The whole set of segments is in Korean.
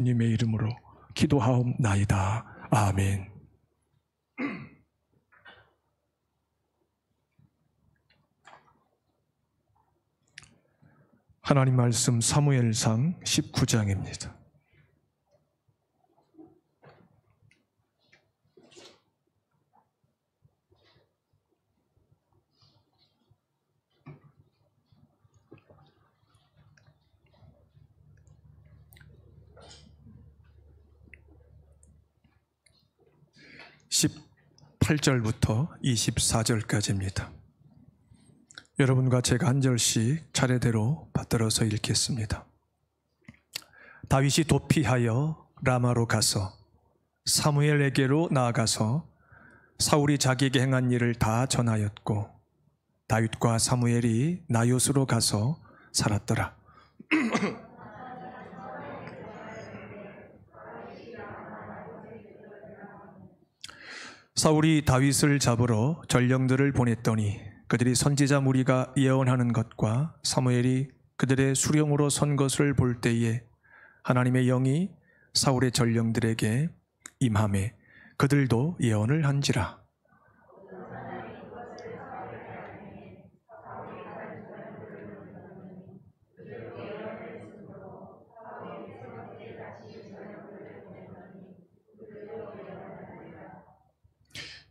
님의 이름으로 기도하옵나이다. 아멘. 하나님 말씀 사무엘상 19장입니다. (18절부터) (24절까지입니다) 여러분과 제가 한 절씩 차례대로 받들어서 읽겠습니다. 다윗이 도피하여 라마로 가서 사무엘에게로 나아가서 사울이 자기에게 행한 일을 다 전하였고, 다윗과 사무엘이 나요스로 가서 살았더라. 사울이 다윗을 잡으러 전령들을 보냈더니 그들이 선지자 무리가 예언하는 것과 사무엘이 그들의 수령으로 선 것을 볼 때에 하나님의 영이 사울의 전령들에게 임하매 그들도 예언을 한지라.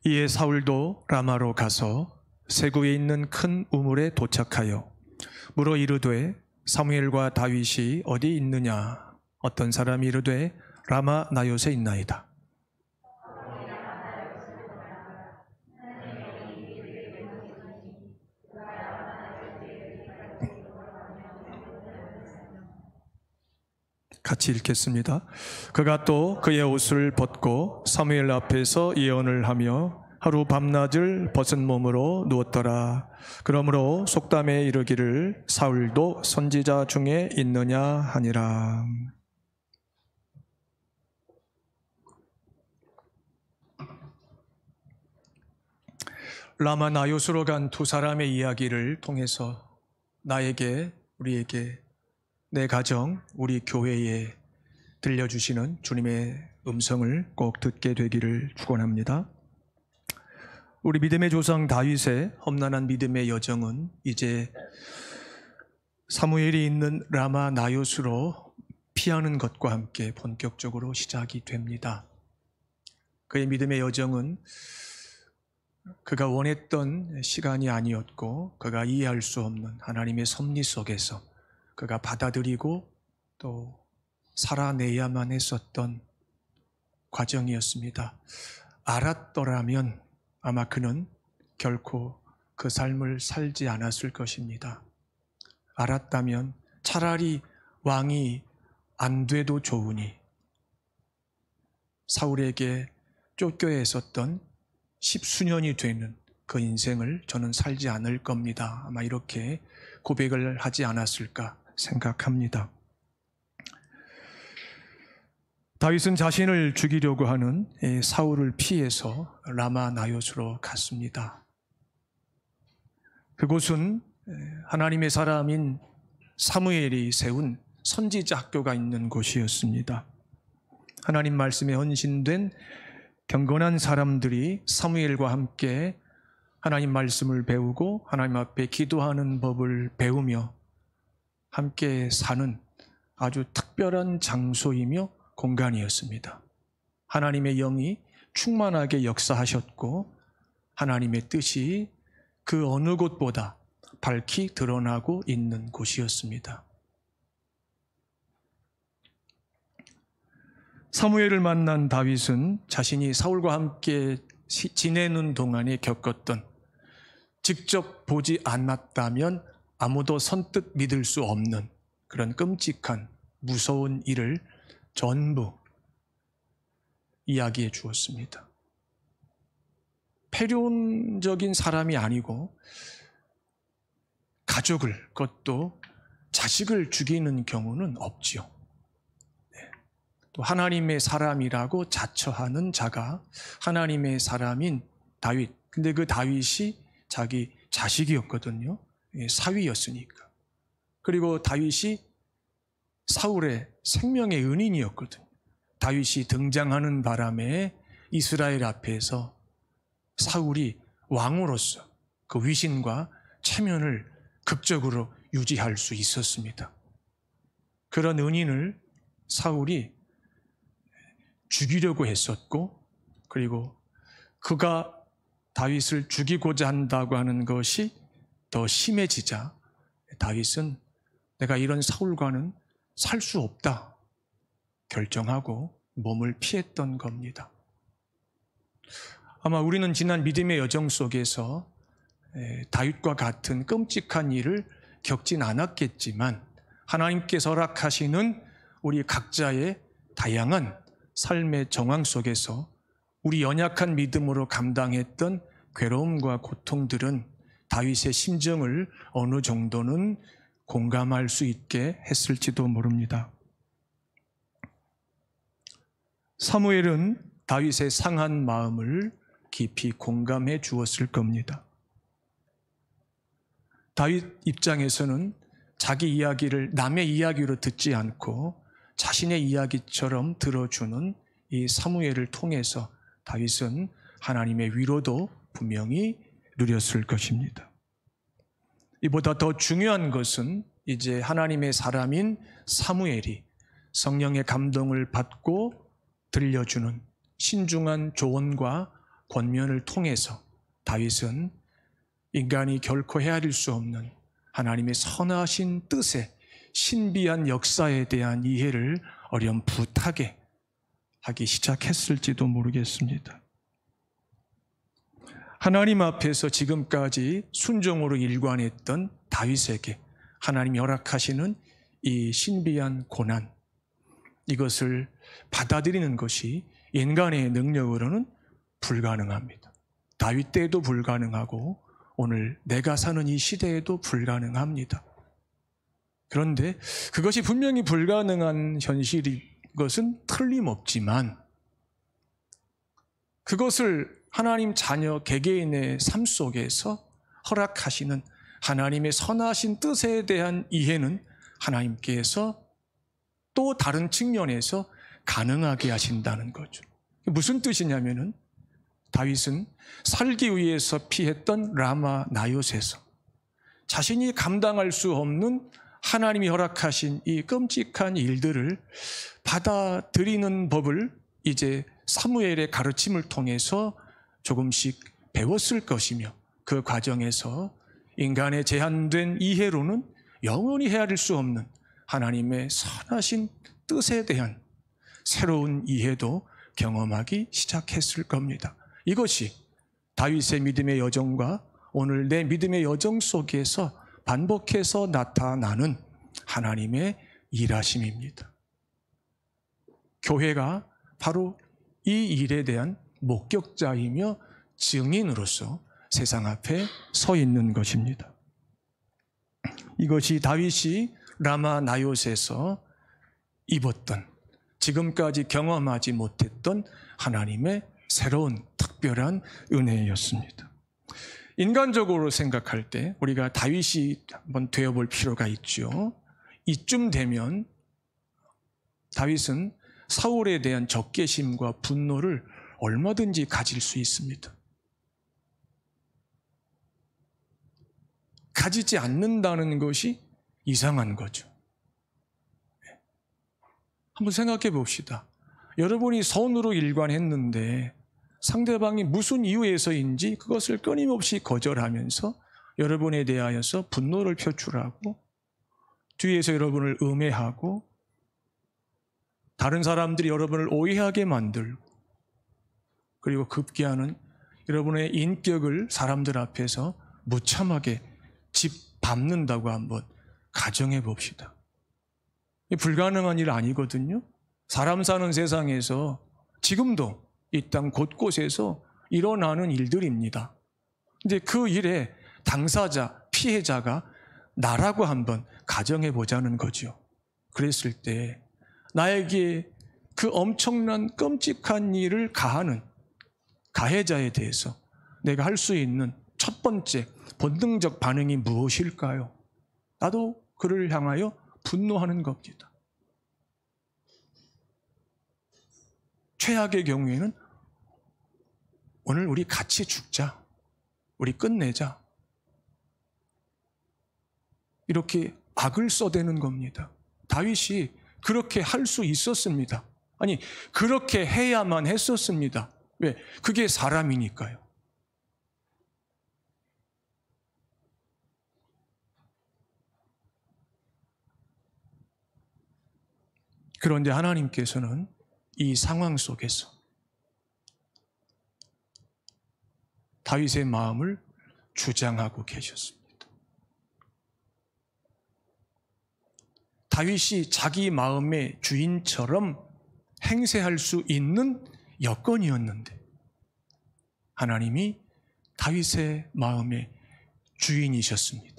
이에 사울도 라마로 가서 세구에 있는 큰 우물에 도착하여 물어 이르되 사무엘과 다윗이 어디 있느냐? 어떤 사람이 이르되 라마 나요스에 있나이다. 같이 읽겠습니다. 그가 또 그의 옷을 벗고 사무엘 앞에서 예언을 하며 하루 밤낮을 벗은 몸으로 누웠더라. 그러므로 속담에 이르기를 사울도 선지자 중에 있느냐 하니라. 라마 나요스로 간 두 사람의 이야기를 통해서 나에게, 우리에게, 내 가정, 우리 교회에 들려주시는 주님의 음성을 꼭 듣게 되기를 축원합니다. 우리 믿음의 조상 다윗의 험난한 믿음의 여정은 이제 사무엘이 있는 라마 나요스로 피하는 것과 함께 본격적으로 시작이 됩니다. 그의 믿음의 여정은 그가 원했던 시간이 아니었고 그가 이해할 수 없는 하나님의 섭리 속에서 그가 받아들이고 또 살아내야만 했었던 과정이었습니다. 알았더라면 아마 그는 결코 그 삶을 살지 않았을 것입니다. 알았다면 차라리 왕이 안 돼도 좋으니 사울에게 쫓겨 있었던 10수년이 되는 그 인생을 저는 살지 않을 겁니다. 아마 이렇게 고백을 하지 않았을까 생각합니다. 다윗은 자신을 죽이려고 하는 사울을 피해서 라마 나요스로 갔습니다. 그곳은 하나님의 사람인 사무엘이 세운 선지자 학교가 있는 곳이었습니다. 하나님 말씀에 헌신된 경건한 사람들이 사무엘과 함께 하나님 말씀을 배우고 하나님 앞에 기도하는 법을 배우며 함께 사는 아주 특별한 장소이며 공간이었습니다. 하나님의 영이 충만하게 역사하셨고 하나님의 뜻이 그 어느 곳보다 밝히 드러나고 있는 곳이었습니다. 사무엘을 만난 다윗은 자신이 사울과 함께 지내는 동안에 겪었던, 직접 보지 않았다면 아무도 선뜻 믿을 수 없는 그런 끔찍한 무서운 일을 전부 이야기해 주었습니다. 폐륜적인 사람이 아니고 가족을, 그것도 자식을 죽이는 경우는 없지요. 또 하나님의 사람이라고 자처하는 자가 하나님의 사람인 다윗. 근데 그 다윗이 자기 자식이었거든요. 사위였으니까. 그리고 다윗이 사울의 생명의 은인이었거든요. 다윗이 등장하는 바람에 이스라엘 앞에서 사울이 왕으로서 그 위신과 체면을 극적으로 유지할 수 있었습니다. 그런 은인을 사울이 죽이려고 했었고, 그리고 그가 다윗을 죽이고자 한다고 하는 것이 더 심해지자 다윗은 내가 이런 사울과는 살 수 없다 결정하고 몸을 피했던 겁니다. 아마 우리는 지난 믿음의 여정 속에서 다윗과 같은 끔찍한 일을 겪진 않았겠지만 하나님께서 허락하시는 우리 각자의 다양한 삶의 정황 속에서 우리 연약한 믿음으로 감당했던 괴로움과 고통들은 다윗의 심정을 어느 정도는 공감할 수 있게 했을지도 모릅니다. 사무엘은 다윗의 상한 마음을 깊이 공감해 주었을 겁니다. 다윗 입장에서는 자기 이야기를 남의 이야기로 듣지 않고 자신의 이야기처럼 들어주는 이 사무엘을 통해서 다윗은 하나님의 위로도 분명히 누렸을 것입니다. 이보다 더 중요한 것은 이제 하나님의 사람인 사무엘이 성령의 감동을 받고 들려주는 신중한 조언과 권면을 통해서 다윗은 인간이 결코 헤아릴 수 없는 하나님의 선하신 뜻의 신비한 역사에 대한 이해를 어렴풋하게 하기 시작했을지도 모르겠습니다. 하나님 앞에서 지금까지 순종으로 일관했던 다윗에게 하나님이 허락하시는 이 신비한 고난, 이것을 받아들이는 것이 인간의 능력으로는 불가능합니다. 다윗 때에도 불가능하고 오늘 내가 사는 이 시대에도 불가능합니다. 그런데 그것이 분명히 불가능한 현실인 것은 틀림없지만 그것을 하나님 자녀 개개인의 삶 속에서 허락하시는 하나님의 선하신 뜻에 대한 이해는 하나님께서 또 다른 측면에서 가능하게 하신다는 거죠. 무슨 뜻이냐면은 다윗은 살기 위해서 피했던 라마 나요스에서 자신이 감당할 수 없는 하나님이 허락하신 이 끔찍한 일들을 받아들이는 법을 이제 사무엘의 가르침을 통해서 조금씩 배웠을 것이며 그 과정에서 인간의 제한된 이해로는 영원히 헤아릴 수 없는 하나님의 선하신 뜻에 대한 새로운 이해도 경험하기 시작했을 겁니다. 이것이 다윗의 믿음의 여정과 오늘 내 믿음의 여정 속에서 반복해서 나타나는 하나님의 일하심입니다. 교회가 바로 이 일에 대한 목격자이며 증인으로서 세상 앞에 서 있는 것입니다. 이것이 다윗이 라마 나요스에서 입었던, 지금까지 경험하지 못했던 하나님의 새로운 특별한 은혜였습니다. 인간적으로 생각할 때 우리가 다윗이 한번 되어볼 필요가 있죠. 이쯤 되면 다윗은 사울에 대한 적개심과 분노를 얼마든지 가질 수 있습니다. 가지지 않는다는 것이 이상한 거죠. 한번 생각해 봅시다. 여러분이 선으로 일관했는데 상대방이 무슨 이유에서인지 그것을 끊임없이 거절하면서 여러분에 대하여서 분노를 표출하고 뒤에서 여러분을 음해하고 다른 사람들이 여러분을 오해하게 만들고 그리고 급기야는 여러분의 인격을 사람들 앞에서 무참하게 짓밟는다고 한번 가정해 봅시다. 불가능한 일 아니거든요. 사람 사는 세상에서 지금도 이 땅 곳곳에서 일어나는 일들입니다. 근데 그 일의 당사자, 피해자가 나라고 한번 가정해 보자는 거죠. 그랬을 때 나에게 그 엄청난 끔찍한 일을 가하는 가해자에 대해서 내가 할 수 있는 첫 번째 본능적 반응이 무엇일까요? 나도 그를 향하여 분노하는 겁니다. 최악의 경우에는 오늘 우리 같이 죽자. 우리 끝내자. 이렇게 악을 써대는 겁니다. 다윗이 그렇게 할 수 있었습니다. 아니, 그렇게 해야만 했었습니다. 왜? 그게 사람이니까요. 그런데 하나님께서는 이 상황 속에서 다윗의 마음을 주장하고 계셨습니다. 다윗이 자기 마음의 주인처럼 행세할 수 있는 여건이었는데 하나님이 다윗의 마음의 주인이셨습니다.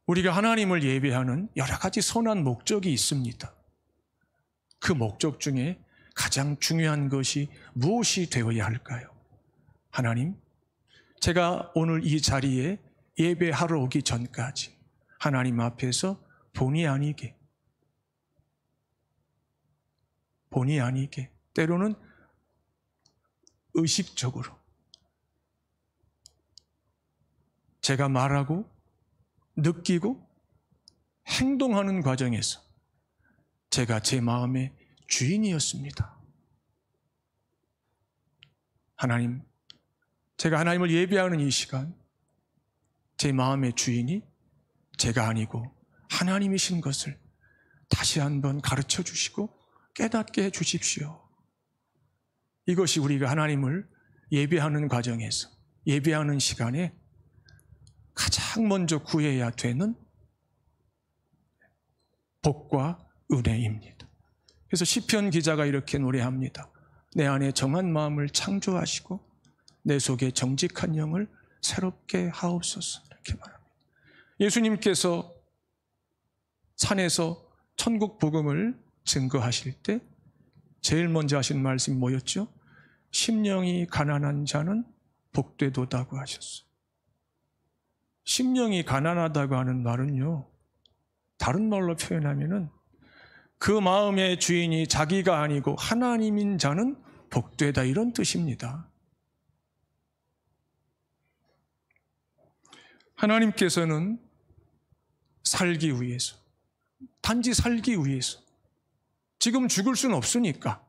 우리가 하나님을 예배하는 여러 가지 선한 목적이 있습니다. 그 목적 중에 가장 중요한 것이 무엇이 되어야 할까요? 하나님, 제가 오늘 이 자리에 예배하러 오기 전까지 하나님 앞에서 본의 아니게 때로는 의식적으로 제가 말하고 느끼고 행동하는 과정에서 제가 제 마음의 주인이었습니다. 하나님, 제가 하나님을 예배하는 이 시간 제 마음의 주인이 제가 아니고 하나님이신 것을 다시 한번 가르쳐 주시고 깨닫게 해 주십시오. 이것이 우리가 하나님을 예배하는 과정에서 예배하는 시간에 가장 먼저 구해야 되는 복과 은혜입니다. 그래서 시편 기자가 이렇게 노래합니다. 내 안에 정한 마음을 창조하시고 내 속에 정직한 영을 새롭게 하옵소서. 이렇게 말합니다. 예수님께서 산에서 천국 복음을 증거하실 때 제일 먼저 하신 말씀이 뭐였죠? 심령이 가난한 자는 복되도다고 하셨어요. 심령이 가난하다고 하는 말은요, 다른 말로 표현하면은 그 마음의 주인이 자기가 아니고 하나님인 자는 복되다, 이런 뜻입니다. 하나님께서는 살기 위해서, 단지 살기 위해서, 지금 죽을 수는 없으니까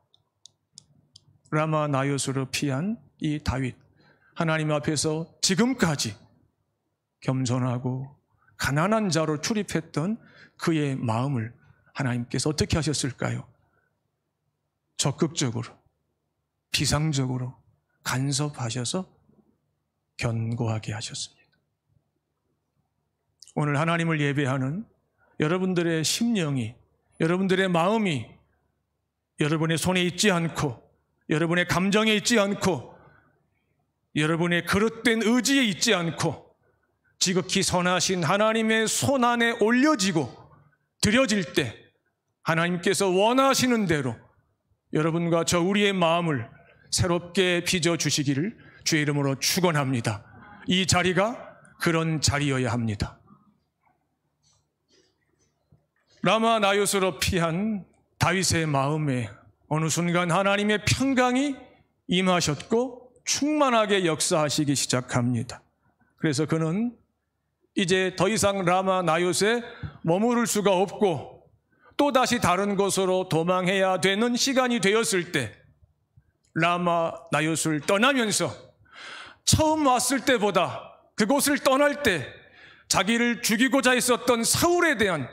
라마 나요스로 피한 이 다윗, 하나님 앞에서 지금까지 겸손하고 가난한 자로 출입했던 그의 마음을 하나님께서 어떻게 하셨을까요? 적극적으로, 비상적으로 간섭하셔서 견고하게 하셨습니다. 오늘 하나님을 예배하는 여러분들의 심령이, 여러분들의 마음이 여러분의 손에 있지 않고, 여러분의 감정에 있지 않고, 여러분의 그릇된 의지에 있지 않고 지극히 선하신 하나님의 손 안에 올려지고 드려질 때 하나님께서 원하시는 대로 여러분과 저 우리의 마음을 새롭게 빚어주시기를 주의 이름으로 축원합니다. 이 자리가 그런 자리여야 합니다. 라마 나요스로 피한 다윗의 마음에 어느 순간 하나님의 평강이 임하셨고 충만하게 역사하시기 시작합니다. 그래서 그는 이제 더 이상 라마 나요스에 머무를 수가 없고 또다시 다른 곳으로 도망해야 되는 시간이 되었을 때 라마 나요스를 떠나면서 처음 왔을 때보다 그곳을 떠날 때 자기를 죽이고자 했었던 사울에 대한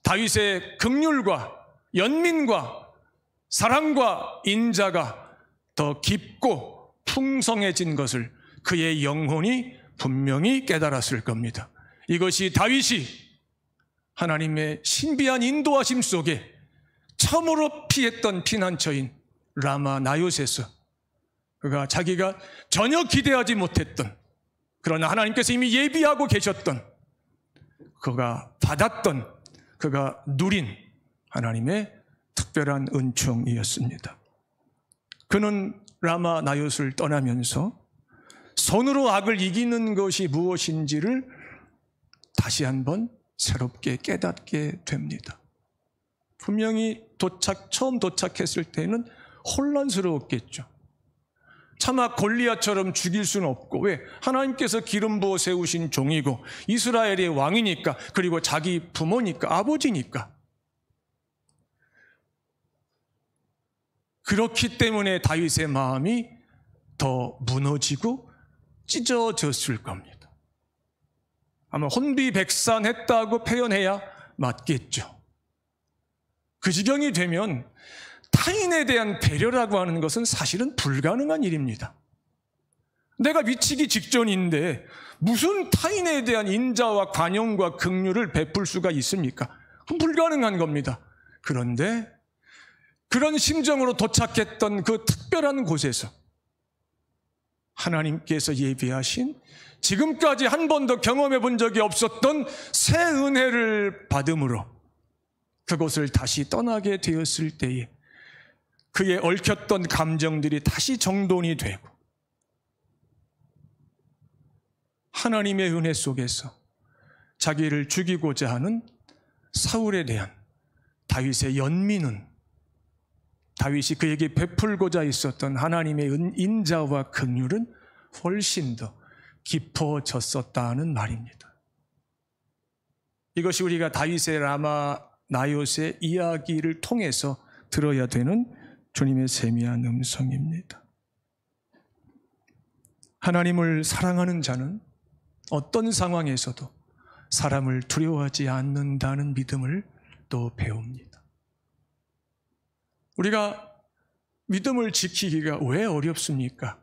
다윗의 긍휼과 연민과 사랑과 인자가 더 깊고 풍성해진 것을 그의 영혼이 분명히 깨달았을 겁니다. 이것이 다윗이 하나님의 신비한 인도하심 속에 처음으로 피했던 피난처인 라마 나요스에서 그가 자기가 전혀 기대하지 못했던, 그러나 하나님께서 이미 예비하고 계셨던, 그가 받았던, 그가 누린 하나님의 특별한 은총이었습니다. 그는 라마 나요스를 떠나면서 손으로 악을 이기는 것이 무엇인지를 다시 한번 새롭게 깨닫게 됩니다. 분명히 처음 도착했을 때는 혼란스러웠겠죠. 차마 골리앗처럼 죽일 수는 없고, 왜? 하나님께서 기름 부어 세우신 종이고 이스라엘의 왕이니까, 그리고 자기 부모니까, 아버지니까. 그렇기 때문에 다윗의 마음이 더 무너지고 찢어졌을 겁니다. 아마 혼비백산했다고 표현해야 맞겠죠. 그 지경이 되면 타인에 대한 배려라고 하는 것은 사실은 불가능한 일입니다. 내가 미치기 직전인데 무슨 타인에 대한 인자와 관용과 긍휼을 베풀 수가 있습니까? 불가능한 겁니다. 그런데 그런 심정으로 도착했던 그 특별한 곳에서 하나님께서 예비하신 지금까지 한 번도 경험해 본 적이 없었던 새 은혜를 받음으로 그곳을 다시 떠나게 되었을 때에 그의 얽혔던 감정들이 다시 정돈이 되고 하나님의 은혜 속에서 자기를 죽이고자 하는 사울에 대한 다윗의 연민은, 다윗이 그에게 베풀고자 있었던 하나님의 인자와 긍휼은 훨씬 더 깊어졌었다는 말입니다. 이것이 우리가 다윗의 라마 나요스의 이야기를 통해서 들어야 되는 주님의 세미한 음성입니다. 하나님을 사랑하는 자는 어떤 상황에서도 사람을 두려워하지 않는다는 믿음을 또 배웁니다. 우리가 믿음을 지키기가 왜 어렵습니까?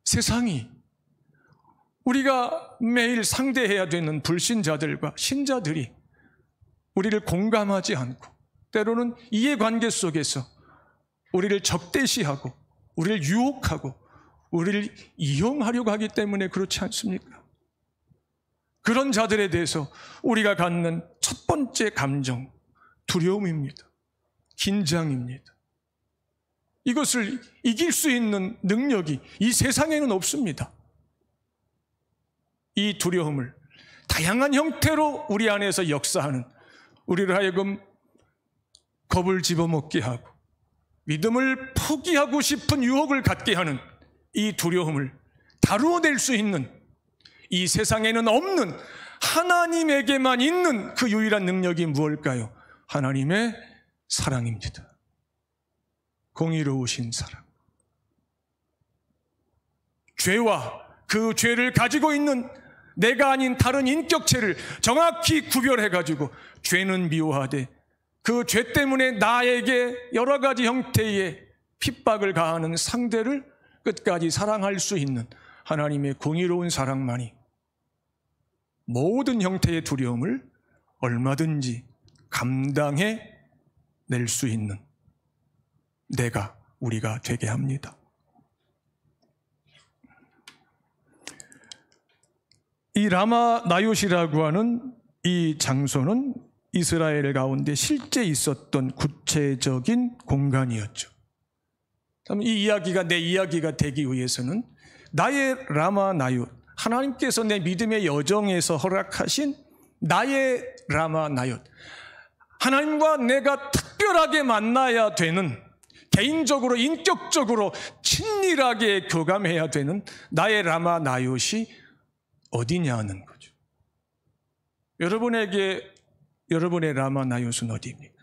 세상이, 우리가 매일 상대해야 되는 불신자들과 신자들이 우리를 공감하지 않고 때로는 이해관계 속에서 우리를 적대시하고 우리를 유혹하고 우리를 이용하려고 하기 때문에 그렇지 않습니까? 그런 자들에 대해서 우리가 갖는 첫 번째 감정, 두려움입니다. 긴장입니다. 이것을 이길 수 있는 능력이 이 세상에는 없습니다. 이 두려움을 다양한 형태로 우리 안에서 역사하는, 우리를 하여금 겁을 집어먹게 하고 믿음을 포기하고 싶은 유혹을 갖게 하는 이 두려움을 다루어낼 수 있는, 이 세상에는 없는 하나님에게만 있는 그 유일한 능력이 무엇일까요? 하나님의 사랑입니다. 공의로우신 사랑. 죄와 그 죄를 가지고 있는 내가 아닌 다른 인격체를 정확히 구별해가지고 죄는 미워하되 그 죄 때문에 나에게 여러 가지 형태의 핍박을 가하는 상대를 끝까지 사랑할 수 있는 하나님의 공의로운 사랑만이 모든 형태의 두려움을 얼마든지 감당해 낼 수 있는 우리가 되게 합니다. 이 라마 나요시라고 하는 이 장소는 이스라엘 가운데 실제 있었던 구체적인 공간이었죠. 이 이야기가 내 이야기가 되기 위해서는 나의 라마 나요, 하나님께서 내 믿음의 여정에서 허락하신 나의 라마 나요, 하나님과 내가 특별하게 만나야 되는, 개인적으로 인격적으로 친밀하게 교감해야 되는 나의 라마 나요시 어디냐는 거죠. 여러분의 라마 나요스는 어디입니까?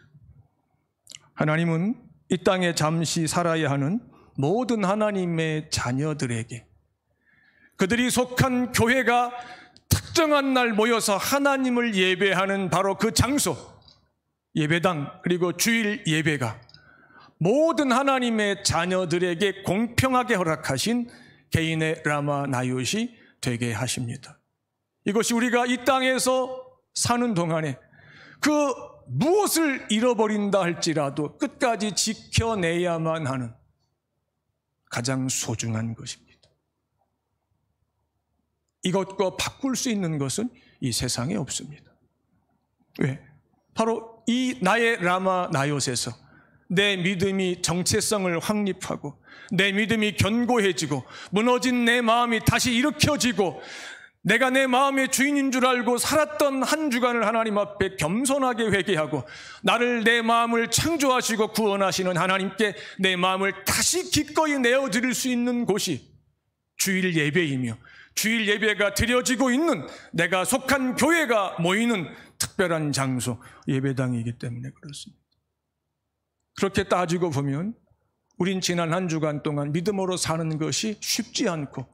하나님은 이 땅에 잠시 살아야 하는 모든 하나님의 자녀들에게, 그들이 속한 교회가 특정한 날 모여서 하나님을 예배하는 바로 그 장소, 예배당 그리고 주일 예배가 모든 하나님의 자녀들에게 공평하게 허락하신 개인의 라마 나요시 되게 하십니다. 이것이 우리가 이 땅에서 사는 동안에 그 무엇을 잃어버린다 할지라도 끝까지 지켜내야만 하는 가장 소중한 것입니다. 이것과 바꿀 수 있는 것은 이 세상에 없습니다. 왜? 바로 이 나의 라마 나요스에서 내 믿음이 정체성을 확립하고 내 믿음이 견고해지고 무너진 내 마음이 다시 일으켜지고 내가 내 마음의 주인인 줄 알고 살았던 한 주간을 하나님 앞에 겸손하게 회개하고 나를 내 마음을 창조하시고 구원하시는 하나님께 내 마음을 다시 기꺼이 내어드릴 수 있는 곳이 주일 예배이며 주일 예배가 드려지고 있는 내가 속한 교회가 모이는 특별한 장소, 예배당이기 때문에 그렇습니다. 그렇게 따지고 보면 우린 지난 한 주간 동안 믿음으로 사는 것이 쉽지 않고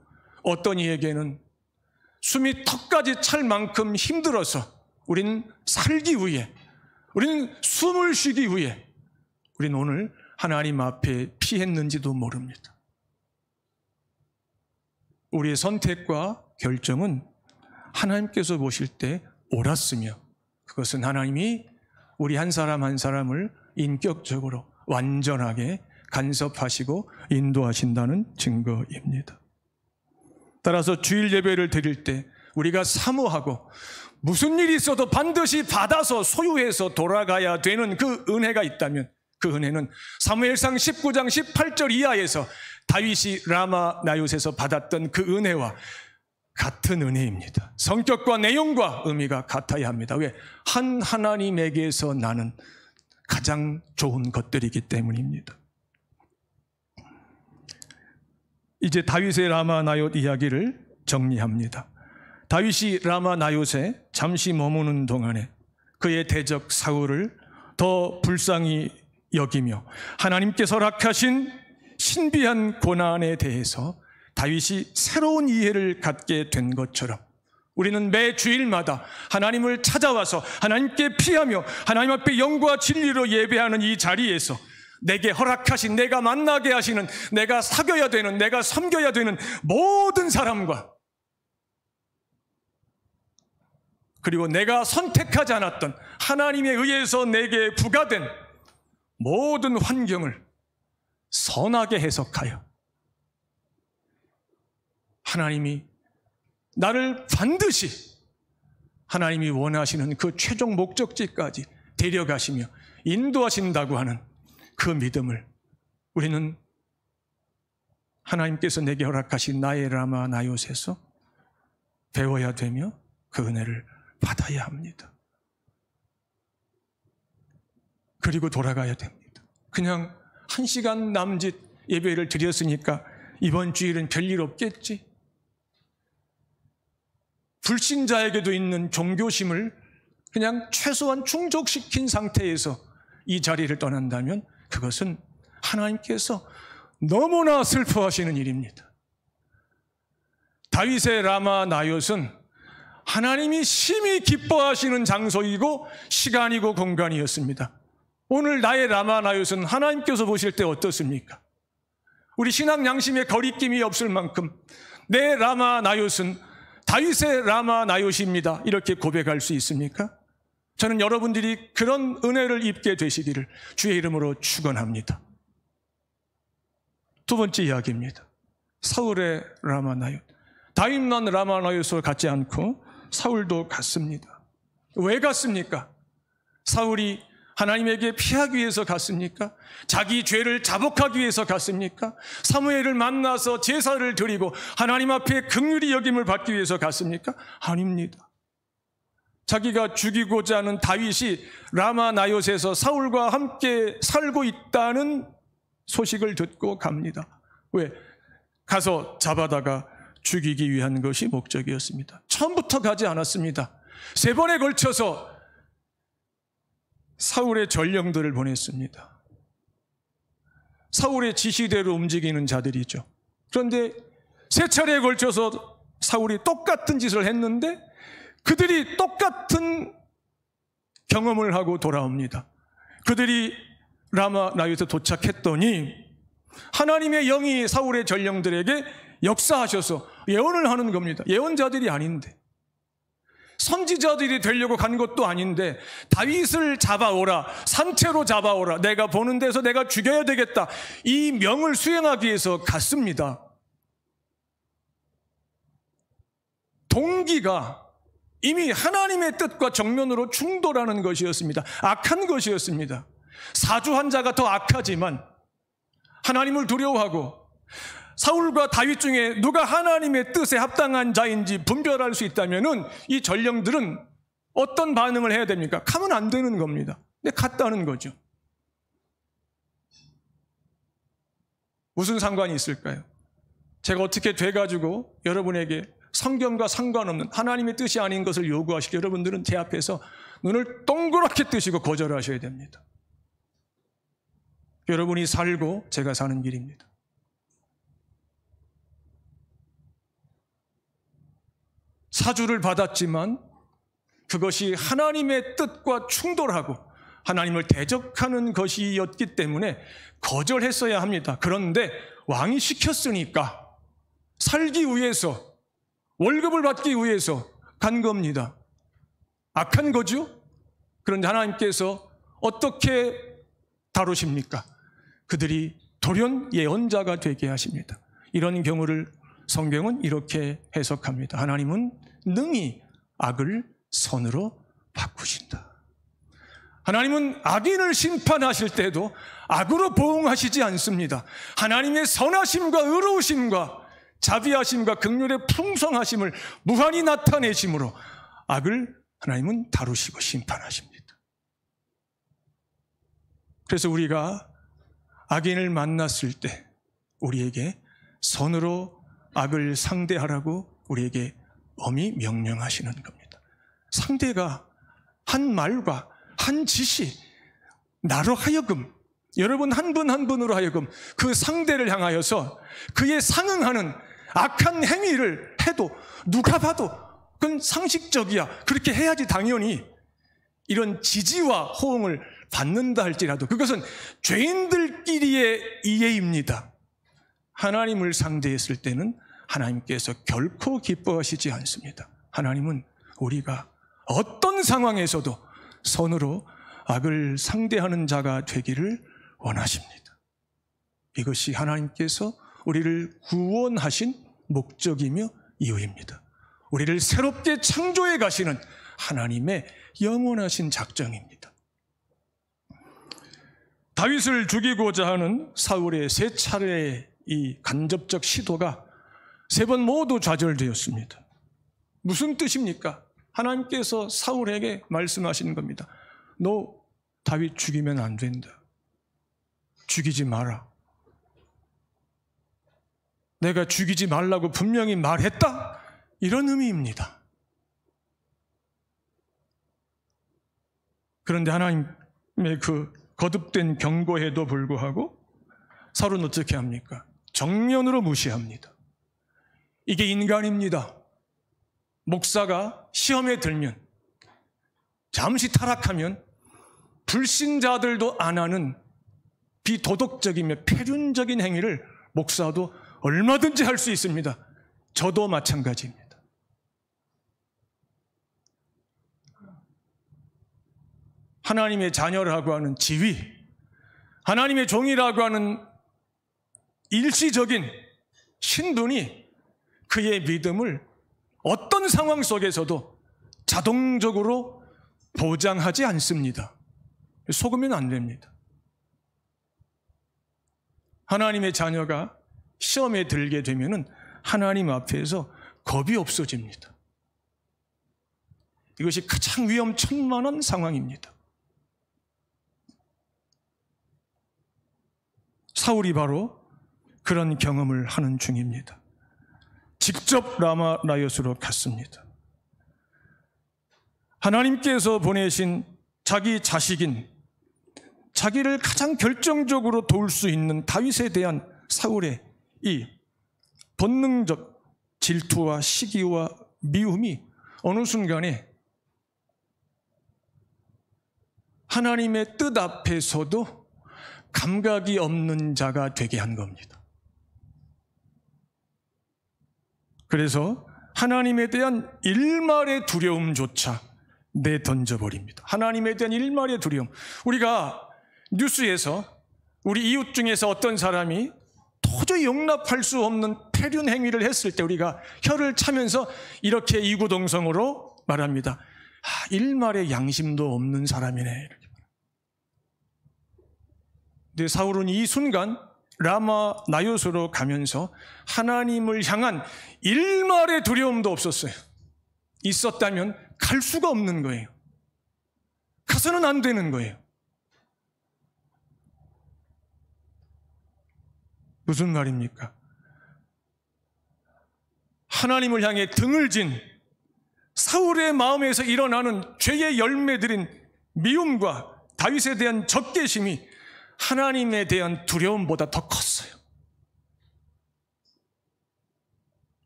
어떤 이에게는 숨이 턱까지 찰 만큼 힘들어서 우리는 살기 위해, 우리는 숨을 쉬기 위해 우리는 오늘 하나님 앞에 피했는지도 모릅니다. 우리의 선택과 결정은 하나님께서 보실 때 옳았으며 그것은 하나님이 우리 한 사람 한 사람을 인격적으로 완전하게 간섭하시고 인도하신다는 증거입니다. 따라서 주일 예배를 드릴 때 우리가 사모하고 무슨 일이 있어도 반드시 받아서 소유해서 돌아가야 되는 그 은혜가 있다면 그 은혜는 사무엘상 19장 18절 이하에서 다윗이 라마 나요스에서 받았던 그 은혜와 같은 은혜입니다. 성격과 내용과 의미가 같아야 합니다. 왜? 한 하나님에게서 나는 가장 좋은 것들이기 때문입니다. 이제 다윗의 라마 나요스 이야기를 정리합니다. 다윗이 라마 나요스에 잠시 머무는 동안에 그의 대적 사울을 더 불쌍히 여기며 하나님께서 허락하신 신비한 고난에 대해서 다윗이 새로운 이해를 갖게 된 것처럼 우리는 매 주일마다 하나님을 찾아와서 하나님께 피하며 하나님 앞에 영과 진리로 예배하는 이 자리에서 내게 허락하신, 내가 만나게 하시는, 내가 사귀어야 되는, 내가 섬겨야 되는 모든 사람과 그리고 내가 선택하지 않았던 하나님에 의해서 내게 부과된 모든 환경을 선하게 해석하여 하나님이 나를 반드시 하나님이 원하시는 그 최종 목적지까지 데려가시며 인도하신다고 하는 그 믿음을 우리는 하나님께서 내게 허락하신 나의 라마 나요스에서 배워야 되며 그 은혜를 받아야 합니다. 그리고 돌아가야 됩니다. 그냥 1시간 남짓 예배를 드렸으니까 이번 주일은 별일 없겠지. 불신자에게도 있는 종교심을 그냥 최소한 충족시킨 상태에서 이 자리를 떠난다면 그것은 하나님께서 너무나 슬퍼하시는 일입니다. 다윗의 라마 나요스는 하나님이 심히 기뻐하시는 장소이고 시간이고 공간이었습니다. 오늘 나의 라마 나요스는 하나님께서 보실 때 어떻습니까? 우리 신앙 양심에 거리낌이 없을 만큼 내 라마 나요스는 다윗의 라마 나요스입니다. 이렇게 고백할 수 있습니까? 저는 여러분들이 그런 은혜를 입게 되시기를 주의 이름으로 축원합니다. 두 번째 이야기입니다. 사울의 라마 나요스. 다윗만 라마 나요스를 갖지 않고 사울도 갔습니다. 왜 갔습니까? 사울이 하나님에게 피하기 위해서 갔습니까? 자기 죄를 자복하기 위해서 갔습니까? 사무엘을 만나서 제사를 드리고 하나님 앞에 긍휼히 여김을 받기 위해서 갔습니까? 아닙니다. 자기가 죽이고자 하는 다윗이 라마 나요스에서 사울과 함께 살고 있다는 소식을 듣고 갑니다. 왜? 가서 잡아다가 죽이기 위한 것이 목적이었습니다. 처음부터 가지 않았습니다. 3번에 걸쳐서 사울의 전령들을 보냈습니다. 사울의 지시대로 움직이는 자들이죠. 그런데 3차례에 걸쳐서 사울이 똑같은 짓을 했는데 그들이 똑같은 경험을 하고 돌아옵니다. 그들이 라마 나요스에 도착했더니 하나님의 영이 사울의 전령들에게 역사하셔서 예언을 하는 겁니다. 예언자들이 아닌데, 선지자들이 되려고 간 것도 아닌데 다윗을 잡아오라, 산채로 잡아오라, 내가 보는 데서 내가 죽여야 되겠다, 이 명을 수행하기 위해서 갔습니다. 동기가 이미 하나님의 뜻과 정면으로 충돌하는 것이었습니다. 악한 것이었습니다. 사주한 자가 더 악하지만 하나님을 두려워하고 사울과 다윗 중에 누가 하나님의 뜻에 합당한 자인지 분별할 수 있다면은 이 전령들은 어떤 반응을 해야 됩니까? 가면 안 되는 겁니다. 근데 갔다는 거죠. 무슨 상관이 있을까요? 제가 어떻게 돼가지고 여러분에게 성경과 상관없는 하나님의 뜻이 아닌 것을 요구하실 여러분들은 제 앞에서 눈을 동그랗게 뜨시고 거절하셔야 됩니다. 여러분이 살고 제가 사는 길입니다. 사주를 받았지만 그것이 하나님의 뜻과 충돌하고 하나님을 대적하는 것이었기 때문에 거절했어야 합니다. 그런데 왕이 시켰으니까 살기 위해서, 월급을 받기 위해서 간 겁니다. 악한 거죠? 그런데 하나님께서 어떻게 다루십니까? 그들이 돌연 예언자가 되게 하십니다. 이런 경우를 성경은 이렇게 해석합니다. 하나님은 능히 악을 선으로 바꾸신다. 하나님은 악인을 심판하실 때도 악으로 보응하시지 않습니다. 하나님의 선하심과 의로우심과 자비하심과 긍휼의 풍성하심을 무한히 나타내심으로 악을 하나님은 다루시고 심판하십니다. 그래서 우리가 악인을 만났을 때 우리에게 선으로 악을 상대하라고 우리에게 엄히 명령하시는 겁니다. 상대가 한 말과 한 짓이 나로 하여금, 여러분 한 분 한 분으로 하여금 그 상대를 향하여서 그에 상응하는 악한 행위를 해도 누가 봐도 그건 상식적이야, 그렇게 해야지 당연히, 이런 지지와 호응을 받는다 할지라도 그것은 죄인들끼리의 이해입니다. 하나님을 상대했을 때는 하나님께서 결코 기뻐하시지 않습니다. 하나님은 우리가 어떤 상황에서도 선으로 악을 상대하는 자가 되기를 원하십니다. 이것이 하나님께서 우리를 구원하신 목적이며 이유입니다. 우리를 새롭게 창조해 가시는 하나님의 영원하신 작정입니다. 다윗을 죽이고자 하는 사울의 세 차례의 이 간접적 시도가 세 번 모두 좌절되었습니다. 무슨 뜻입니까? 하나님께서 사울에게 말씀하시는 겁니다. 너 다윗 죽이면 안 된다. 죽이지 마라. 내가 죽이지 말라고 분명히 말했다. 이런 의미입니다. 그런데 하나님의 그 거듭된 경고에도 불구하고 사울은 어떻게 합니까? 정면으로 무시합니다. 이게 인간입니다. 목사가 시험에 들면, 잠시 타락하면 불신자들도 안 하는 비도덕적이며 폐륜적인 행위를 목사도 얼마든지 할 수 있습니다. 저도 마찬가지입니다. 하나님의 자녀라고 하는 지위, 하나님의 종이라고 하는 일시적인 신분이 그의 믿음을 어떤 상황 속에서도 자동적으로 보장하지 않습니다. 속으면 안 됩니다. 하나님의 자녀가 시험에 들게 되면은 하나님 앞에서 겁이 없어집니다. 이것이 가장 위험천만한 상황입니다. 사울이 바로 그런 경험을 하는 중입니다. 직접 라마 라이엇으로 갔습니다. 하나님께서 보내신 자기 자식인, 자기를 가장 결정적으로 도울 수 있는 다윗에 대한 사울의 이 본능적 질투와 시기와 미움이 어느 순간에 하나님의 뜻 앞에서도 감각이 없는 자가 되게 한 겁니다. 그래서 하나님에 대한 일말의 두려움조차 내던져버립니다. 하나님에 대한 일말의 두려움. 우리가 뉴스에서 우리 이웃 중에서 어떤 사람이 도저히 용납할 수 없는 폐륜 행위를 했을 때 우리가 혀를 차면서 이렇게 이구동성으로 말합니다. 일말의 양심도 없는 사람이네. 근데 사울은 이 순간 라마 나요스로 가면서 하나님을 향한 일말의 두려움도 없었어요. 있었다면 갈 수가 없는 거예요. 가서는 안 되는 거예요. 무슨 말입니까? 하나님을 향해 등을 진 사울의 마음에서 일어나는 죄의 열매들인 미움과 다윗에 대한 적개심이 하나님에 대한 두려움보다 더 컸어요.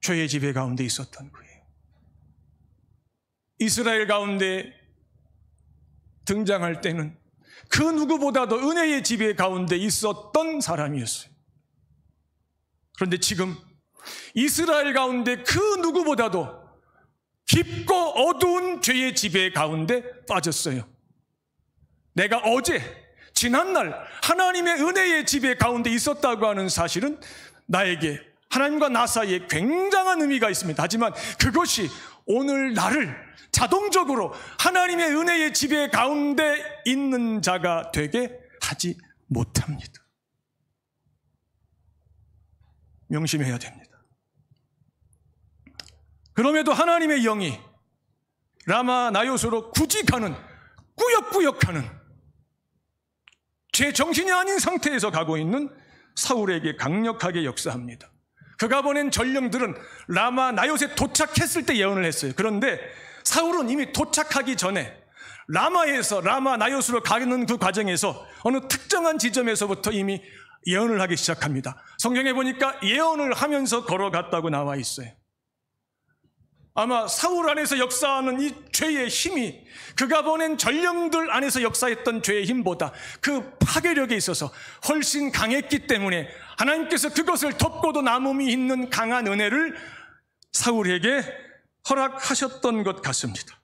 죄의 지배 가운데 있었던 거예요. 이스라엘 가운데 등장할 때는 그 누구보다도 은혜의 지배 가운데 있었던 사람이었어요. 그런데 지금 이스라엘 가운데 그 누구보다도 깊고 어두운 죄의 지배 가운데 빠졌어요. 내가 어제, 지난날 하나님의 은혜의 지배 가운데 있었다고 하는 사실은 나에게, 하나님과 나 사이에 굉장한 의미가 있습니다. 하지만 그것이 오늘 나를 자동적으로 하나님의 은혜의 지배 가운데 있는 자가 되게 하지 못합니다. 명심해야 됩니다. 그럼에도 하나님의 영이 라마 나요스로 구직하는, 꾸역꾸역하는 제 정신이 아닌 상태에서 가고 있는 사울에게 강력하게 역사합니다. 그가 보낸 전령들은 라마 나요스에 도착했을 때 예언을 했어요. 그런데 사울은 이미 도착하기 전에 라마에서 라마 나요스로 가는 그 과정에서 어느 특정한 지점에서부터 이미 예언을 하기 시작합니다. 성경에 보니까 예언을 하면서 걸어갔다고 나와 있어요. 아마 사울 안에서 역사하는 이 죄의 힘이 그가 보낸 전령들 안에서 역사했던 죄의 힘보다 그 파괴력에 있어서 훨씬 강했기 때문에 하나님께서 그것을 덮고도 남음이 있는 강한 은혜를 사울에게 허락하셨던 것 같습니다.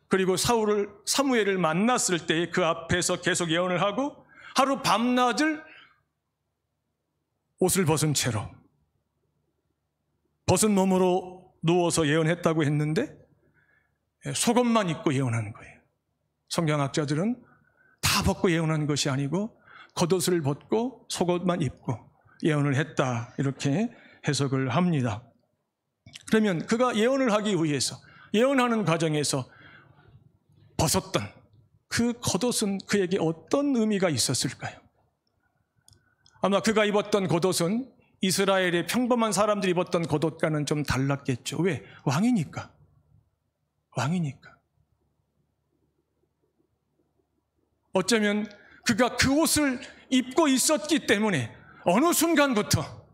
그리고 사무엘을 만났을 때 그 앞에서 계속 예언을 하고 하루 밤낮을 옷을 벗은 채로 벗은 몸으로 누워서 예언했다고 했는데 속옷만 입고 예언하는 거예요. 성경학자들은 다 벗고 예언한 것이 아니고 겉옷을 벗고 속옷만 입고 예언을 했다, 이렇게 해석을 합니다. 그러면 그가 예언을 하기 위해서 예언하는 과정에서 벗었던 그 겉옷은 그에게 어떤 의미가 있었을까요? 아마 그가 입었던 겉옷은 이스라엘의 평범한 사람들이 입었던 겉옷과는 좀 달랐겠죠. 왜? 왕이니까. 왕이니까. 어쩌면 그가 그 옷을 입고 있었기 때문에 어느 순간부터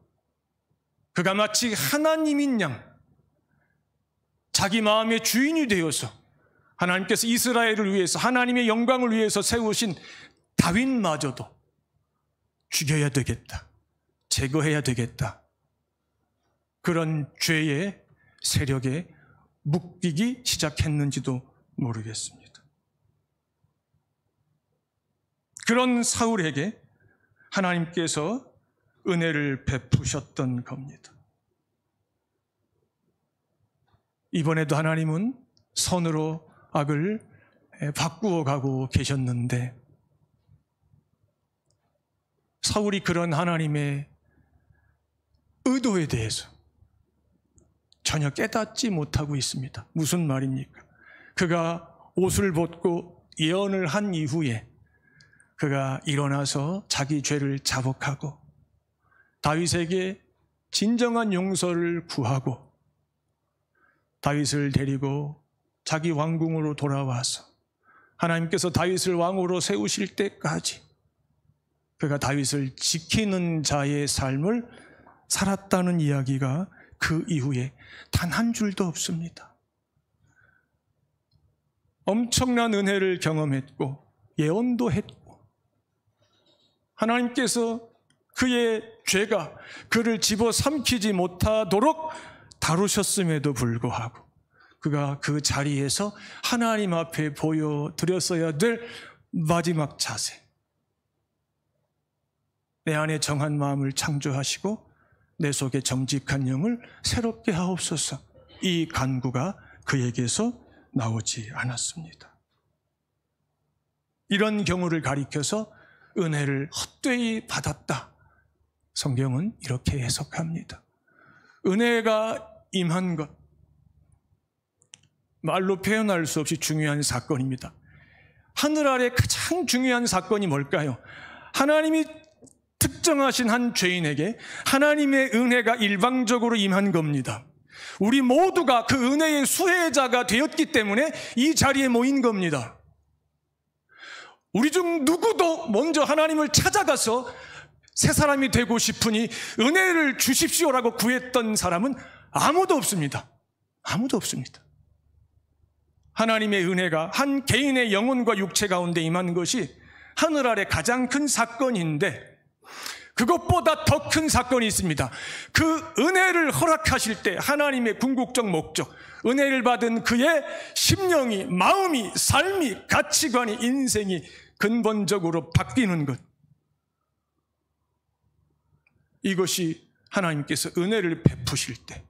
그가 마치 하나님인 양 자기 마음의 주인이 되어서 하나님께서 이스라엘을 위해서, 하나님의 영광을 위해서 세우신 다윗마저도 죽여야 되겠다, 제거해야 되겠다, 그런 죄의 세력에 묶이기 시작했는지도 모르겠습니다. 그런 사울에게 하나님께서 은혜를 베푸셨던 겁니다. 이번에도 하나님은 선으로 악을 바꾸어 가고 계셨는데 사울이 그런 하나님의 의도에 대해서 전혀 깨닫지 못하고 있습니다. 무슨 말입니까? 그가 옷을 벗고 예언을 한 이후에 그가 일어나서 자기 죄를 자복하고 다윗에게 진정한 용서를 구하고 다윗을 데리고 자기 왕궁으로 돌아와서 하나님께서 다윗을 왕으로 세우실 때까지 그가 다윗을 지키는 자의 삶을 살았다는 이야기가 그 이후에 단 한 줄도 없습니다. 엄청난 은혜를 경험했고 예언도 했고 하나님께서 그의 죄가 그를 집어삼키지 못하도록 다루셨음에도 불구하고 그가 그 자리에서 하나님 앞에 보여드렸어야 될 마지막 자세, 내 안에 정한 마음을 창조하시고 내 속에 정직한 영을 새롭게 하옵소서, 이 간구가 그에게서 나오지 않았습니다. 이런 경우를 가리켜서 은혜를 헛되이 받았다. 성경은 이렇게 해석합니다. 은혜가 임한 것, 말로 표현할 수 없이 중요한 사건입니다. 하늘 아래 가장 중요한 사건이 뭘까요? 하나님이 특정하신 한 죄인에게 하나님의 은혜가 일방적으로 임한 겁니다. 우리 모두가 그 은혜의 수혜자가 되었기 때문에 이 자리에 모인 겁니다. 우리 중 누구도 먼저 하나님을 찾아가서 새 사람이 되고 싶으니 은혜를 주십시오라고 구했던 사람은 아무도 없습니다. 아무도 없습니다. 하나님의 은혜가 한 개인의 영혼과 육체 가운데 임한 것이 하늘 아래 가장 큰 사건인데, 그것보다 더 큰 사건이 있습니다. 그 은혜를 허락하실 때 하나님의 궁극적 목적, 은혜를 받은 그의 심령이, 마음이, 삶이, 가치관이, 인생이 근본적으로 바뀌는 것, 이것이 하나님께서 은혜를 베푸실 때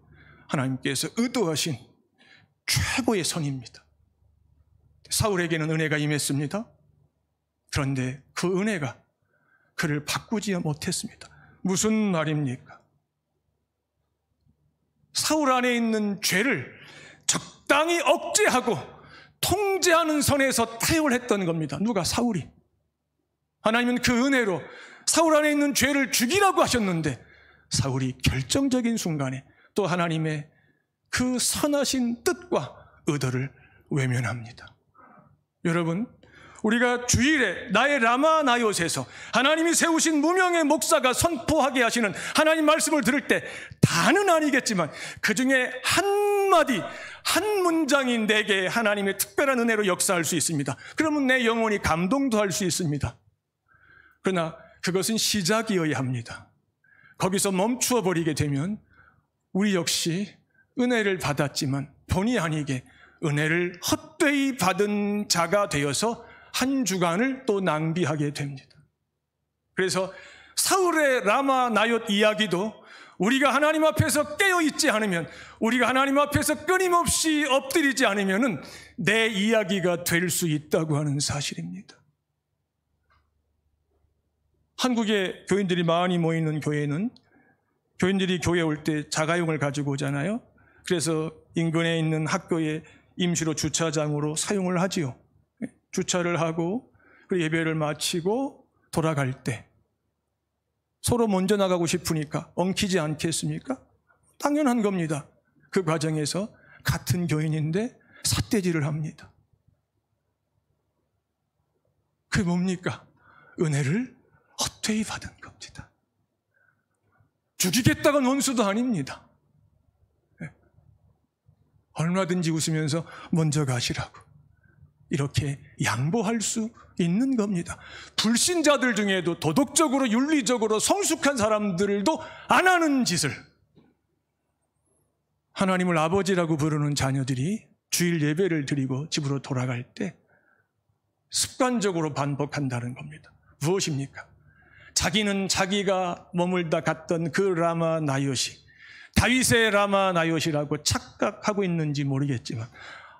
하나님께서 의도하신 최고의 선입니다. 사울에게는 은혜가 임했습니다. 그런데 그 은혜가 그를 바꾸지 못했습니다. 무슨 말입니까? 사울 안에 있는 죄를 적당히 억제하고 통제하는 선에서 타협을 했던 겁니다. 누가? 사울이. 하나님은 그 은혜로 사울 안에 있는 죄를 죽이라고 하셨는데 사울이 결정적인 순간에 또 하나님의 그 선하신 뜻과 의도를 외면합니다. 여러분, 우리가 주일에 나의 라마 나요스에서 하나님이 세우신 무명의 목사가 선포하게 하시는 하나님 말씀을 들을 때 다는 아니겠지만 그 중에 한마디, 한 문장이 내게 하나님의 특별한 은혜로 역사할 수 있습니다. 그러면 내 영혼이 감동도 할 수 있습니다. 그러나 그것은 시작이어야 합니다. 거기서 멈추어 버리게 되면 우리 역시 은혜를 받았지만 본의 아니게 은혜를 헛되이 받은 자가 되어서 한 주간을 또 낭비하게 됩니다. 그래서 사울의 라마 나옅 이야기도 우리가 하나님 앞에서 깨어있지 않으면, 우리가 하나님 앞에서 끊임없이 엎드리지 않으면 내 이야기가 될 수 있다고 하는 사실입니다. 한국에 교인들이 많이 모이는 교회는 교인들이 교회에 올 때 자가용을 가지고 오잖아요. 그래서 인근에 있는 학교에 임시로 주차장으로 사용을 하지요. 주차를 하고 그리고 예배를 마치고 돌아갈 때 서로 먼저 나가고 싶으니까 엉키지 않겠습니까? 당연한 겁니다. 그 과정에서 같은 교인인데 삿대질을 합니다. 그게 뭡니까? 은혜를 헛되이 받은 겁니다. 죽이겠다는 원수도 아닙니다. 얼마든지 웃으면서 먼저 가시라고 이렇게 양보할 수 있는 겁니다. 불신자들 중에도 도덕적으로 윤리적으로 성숙한 사람들도 안 하는 짓을 하나님을 아버지라고 부르는 자녀들이 주일 예배를 드리고 집으로 돌아갈 때 습관적으로 반복한다는 겁니다. 무엇입니까? 자기는 자기가 머물다 갔던 그 라마 나옅이 다윗의 라마 나옅이라고 착각하고 있는지 모르겠지만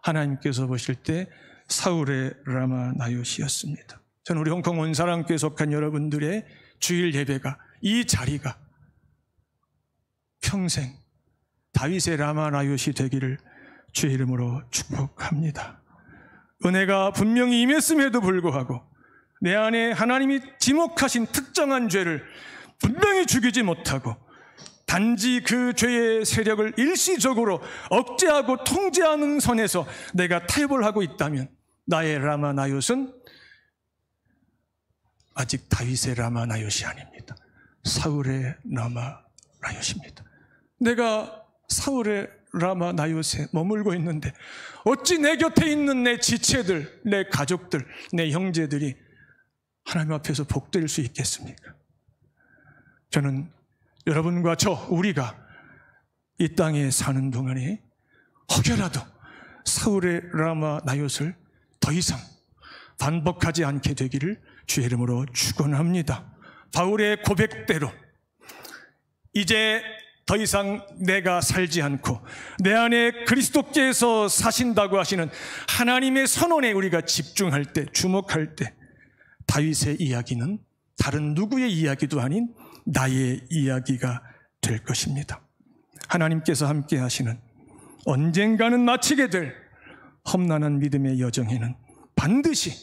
하나님께서 보실 때 사울의 라마 나옅이었습니다. 저는 우리 홍콩 온사랑교에 속한 여러분들의 주일 예배가, 이 자리가 평생 다윗의 라마 나옅이 되기를 주의 이름으로 축복합니다. 은혜가 분명히 임했음에도 불구하고 내 안에 하나님이 지목하신 특정한 죄를 분명히 죽이지 못하고 단지 그 죄의 세력을 일시적으로 억제하고 통제하는 선에서 내가 타협을 하고 있다면 나의 라마 나옅은 아직 다윗의 라마 나옅이 아닙니다. 사울의 라마 나옅입니다. 내가 사울의 라마 나옅에 머물고 있는데 어찌 내 곁에 있는 내 지체들, 내 가족들, 내 형제들이 하나님 앞에서 복될 수 있겠습니까? 저는 여러분과 우리가 이 땅에 사는 동안에 혹여라도 사울의 라마 나옅을 더 이상 반복하지 않게 되기를 주의 이름으로 축원합니다. 바울의 고백대로 이제 더 이상 내가 살지 않고 내 안에 그리스도께서 사신다고 하시는 하나님의 선언에 우리가 집중할 때, 주목할 때 다윗의 이야기는 다른 누구의 이야기도 아닌 나의 이야기가 될 것입니다. 하나님께서 함께 하시는 언젠가는 마치게 될 험난한 믿음의 여정에는 반드시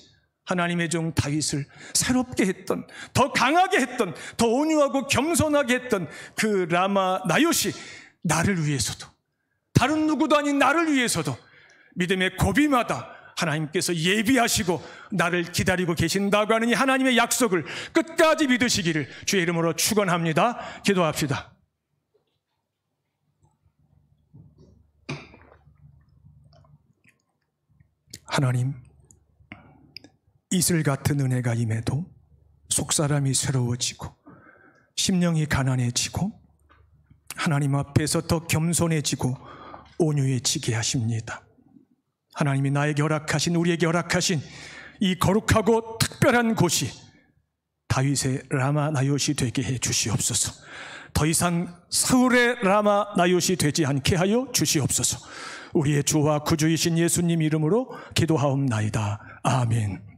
하나님의 종 다윗을 새롭게 했던, 더 강하게 했던, 더 온유하고 겸손하게 했던 그 라마 나요시, 나를 위해서도, 다른 누구도 아닌 나를 위해서도 믿음의 고비마다 하나님께서 예비하시고 나를 기다리고 계신다고 하는 이 하나님의 약속을 끝까지 믿으시기를 주의 이름으로 축원합니다. 기도합시다. 하나님, 이슬 같은 은혜가 임해도 속사람이 새로워지고 심령이 가난해지고 하나님 앞에서 더 겸손해지고 온유해지게 하십니다. 하나님이 나에게 허락하신, 우리에게 허락하신 이 거룩하고 특별한 곳이 다윗의 라마 나요시 되게 해 주시옵소서. 더 이상 사울의 라마 나요시 되지 않게 하여 주시옵소서. 우리의 주와 구주이신 예수님 이름으로 기도하옵나이다. 아멘.